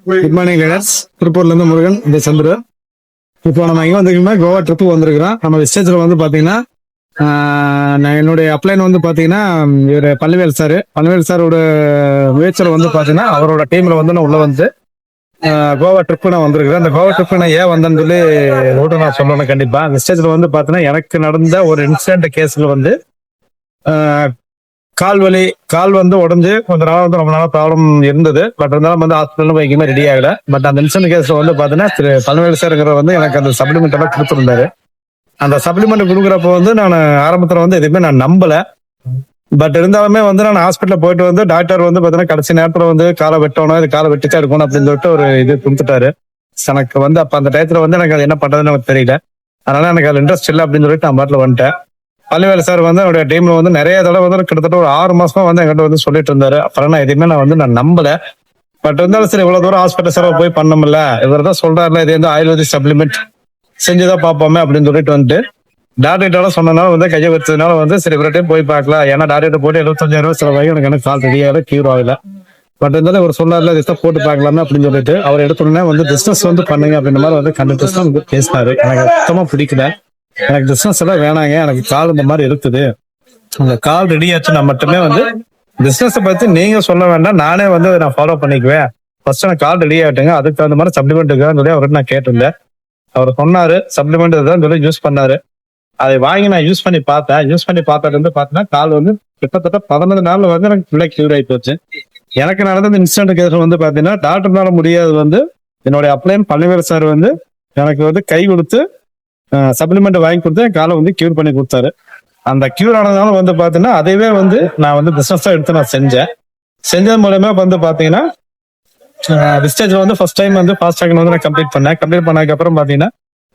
Good morning கைடர்ஸ். திருப்பூர்ல இருந்து முருகன், இந்த சந்திர. இப்போ நம்ம எங்க வந்திருக்கோம்னா கோவா ட்ரிப்பு வந்திருக்கிறோம். நம்ம விஸ்டேஜ்ல வந்து பாத்தீங்கன்னா நான் என்னுடைய அப்ளைன் வந்து பாத்தீங்கன்னா இவர் பழனிவேல் சாரோட முயற்சியில் வந்து பாத்தீங்கன்னா அவரோட டீம்ல வந்து நான் உள்ள வந்து கோவா ட்ரிப்பு நான் வந்திருக்கிறேன். அந்த கோவா ட்ரிப்பு நான் ஏன் வந்தேன்னு சொல்லி நான் சொல்லணும். கண்டிப்பா விஸ்டேஜ்ல வந்து பாத்தீங்கன்னா எனக்கு நடந்த ஒரு இன்சிடென்ட் கேஸ்ல வந்து கால் வந்து உடஞ்சு கொஞ்ச நாள் வந்து ரொம்ப நாளா ப்ராப்ளம் இருந்தது. பட் இருந்தாலும் வந்து ஹாஸ்பிட்டல் வைக்குமே ரெடி ஆகல. பட் அந்த இன்சிடென்ட் கேஸ்ல வந்து பாத்தீங்கன்னா திரு பழனிவேல் சார்ங்கிற வந்து எனக்கு அந்த சப்ளிமெண்ட் எல்லாம் கொடுத்துருந்தாரு. அந்த சப்ளிமெண்ட் கொடுக்குறப்ப வந்து நான் ஆரம்பத்துல வந்து எதுவுமே நான் நம்பல. பட் இருந்தாலுமே வந்து நான் ஹாஸ்பிட்டல் போயிட்டு வந்து டாக்டர் வந்து பாத்தீங்கன்னா கடைசி நேரத்துல வந்து காலை வெட்டணும், இது காலை வெட்டிச்சா இருக்கணும் அப்படின்னு சொல்லிட்டு ஒரு இது கொடுத்துட்டாரு. எனக்கு வந்து அப்ப அந்த டயத்துல வந்து எனக்கு அது என்ன பண்றதுன்னு எனக்கு தெரியல. அதனால எனக்கு அது இன்ட்ரெஸ்ட் இல்லை அப்படின்னு சொல்லிட்டு நான் பாட்டில் வந்துட்டேன். பழனிவேல் சார் வந்து என்னுடைய டீம்ல வந்து நிறைய தடவை வந்து கிட்டத்தட்ட ஒரு 6 மாசமா வந்து என்கிட்ட வந்து சொல்லிட்டு இருந்தாரு. அப்புறம் நான் எதுவுமே நான் நம்பல. பட் இருந்தாலும் சரி இவ்வளவு தூரம் ஹாஸ்பிட்டல் செலவு போய் பண்ணமுல்ல, இவர் தான் சொல்றாருல இது வந்து ஆயுர்வேதிக் சப்ளிமெண்ட் செஞ்சுதான் பார்ப்போமே அப்படின்னு சொல்லிட்டு வந்துட்டு டாக்டர் சொன்னனால வந்து கையை வச்சதுனால வந்து சரி இவர்கிட்டையும் போய் பார்க்கலாம். ஏன்னா டாக்டர் போட்டு 75,000 செலவாகி எனக்கு கால் ரெடியாக கியூர் ஆகல. பட் இருந்தாலும் இவர் சொன்னார்ல இதை போட்டு பார்க்கலாமே அப்படின்னு சொல்லிட்டு அவர் எடுத்தோடனே வந்து பிசினஸ் வந்து பண்ணுங்க அப்படின்ற மாதிரி வந்து கண்டிப்பா வந்து பேசினாரு. எனக்கு சுத்தமா பிடிக்கல. எனக்கு பிசினஸ் எல்லாம் வேணாங்க, எனக்கு கால் இந்த மாதிரி இருக்குது, அந்த கால் ரெடி ஆச்சுன்னா மட்டுமே வந்து பிசினஸ் பத்தி நீங்க சொல்ல வேண்டாம், நானே வந்து நான் ஃபாலோ பண்ணிக்குவேன். ஃபர்ஸ்ட் எனக்கு கால் ரெடி ஆகிட்டுங்க, அதுக்கு தகுந்த மாதிரி சப்ளிமெண்ட் இருக்கான்னு சொல்லி அவர்கிட்ட நான் கேட்டிருந்தேன். அவர் சொன்னாரு சப்ளிமெண்ட் தான் சொல்லி யூஸ் பண்ணாரு. அதை வாங்கி நான் யூஸ் பண்ணி பார்த்தேன். யூஸ் பண்ணி பார்த்ததுல இருந்து பார்த்தீங்கன்னா கால் வந்து கிட்டத்தட்ட 15 நாள்ல வந்து எனக்கு ஃபுல்லா கியூர் ஆகி போச்சு. எனக்கு நடந்த இன்சிடென்ட் கேஸ் வந்து பாத்தீங்கன்னா டாக்டர்னால முடியாது வந்து என்னுடைய அப்ளைன் பழனிவேல் சார் வந்து எனக்கு வந்து கை கொடுத்து சப்ளிமெண்ட் வாங்கி கொடுத்து என் காலை வந்து கியூர் பண்ணி கொடுத்தாரு. அந்த கியூர் ஆனதுனால வந்து பாத்தீங்கன்னா அதைவே வந்து நான் வந்து பிசினஸா எடுத்து நான் செஞ்சது மூலமா வந்து பாத்தீங்கன்னா விஸ்டேஜ்ல வந்து ஃபர்ஸ்ட் டைம் வந்து ஃபாஸ்ட் வந்து நான் கம்ப்ளீட் பண்ணதுக்கு அப்புறம் பாத்தீங்கன்னா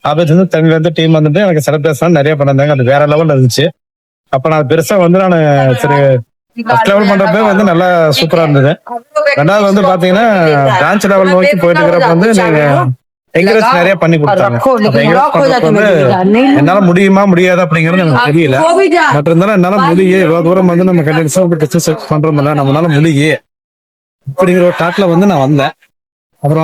ஆபீஸ் வந்து தனியில இருந்து டீம் வந்துட்டு எனக்கு செலிப்ரேஷன் நிறைய பண்ணிருந்தாங்க. அது வேற லெவல்ல இருந்துச்சு. அப்ப நான் பெருசா வந்து நான் சரி ஃபர்ஸ்ட் லெவல் பண்றப்ப வந்து நல்லா சூப்பரா இருந்தது. ரெண்டாவது வந்து பாத்தீங்கன்னா பிரான்ச் லெவல் நோக்கி போயிட்டு இருக்கிறப்ப வந்து நீங்க என்கரேஜ் நிறைய பண்ணி கொடுத்தாங்க. என்னால முடியுமா முடியாது அப்படிங்கிறது எனக்கு தெரியல. பட் இருந்தாலும் என்னால முடியே இவ்வளவு தூரம் வந்து நம்ம கண்டிப்பா பிசினஸ் பண்றோம்ல, நம்மளால முடியே அப்படிங்கிற ஒரு டாக்ல வந்து நான் வந்தேன். அப்புறம்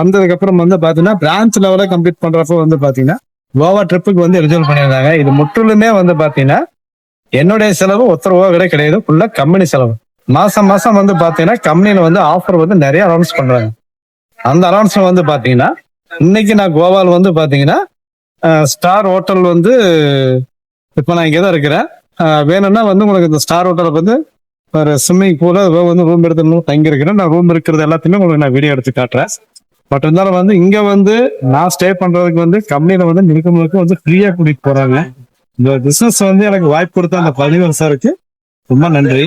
வந்ததுக்கு அப்புறம் வந்து பாத்தீங்கன்னா பிரான்ச் லெவல கம்ப்ளீட் பண்றப்ப வந்து பாத்தீங்கன்னா கோவா ட்ரிப்புக்கு வந்து எலிஜிபிள் பண்ணியிருந்தாங்க. இது முற்றிலுமே வந்து பாத்தீங்கன்னா என்னுடைய செலவு ₹1 கூட கிடையாது, ஃபுல்லா கம்பெனி செலவு. மாசம் வந்து பாத்தீங்கன்னா கம்பெனில வந்து ஆஃபர் வந்து நிறைய அனௌன்ஸ் பண்றாங்க. அந்த அனௌன்ஸ்மெண்ட் வந்து பாத்தீங்கன்னா இன்னைக்கு நான் கோவால வந்து பாத்தீங்கன்னா ஸ்டார் ஹோட்டல் வந்து இப்ப நான் இங்கதான் இருக்கிறேன். வேணும்னா வந்து உங்களுக்கு இந்த ஸ்டார் ஹோட்டலுக்கு வந்து ஒரு ஸ்விம்மிங் பூல வந்து ரூம் எடுத்து தங்கி இருக்கிறேன். நான் ரூம் இருக்கிறது எல்லாத்தையுமே உங்களுக்கு நான் வீடியோ எடுத்து காட்டுறேன். பட் இருந்தாலும் வந்து இங்க வந்து நான் ஸ்டே பண்றதுக்கு வந்து கம்பெனில வந்து முழுக்க வந்து ஃப்ரீயா கூட்டிட்டு போறாங்க. இந்த பிசினஸ் வந்து எனக்கு வாய்ப்பு கொடுத்த அந்த பழனிவேல் சாருக்கு ரொம்ப நன்றி.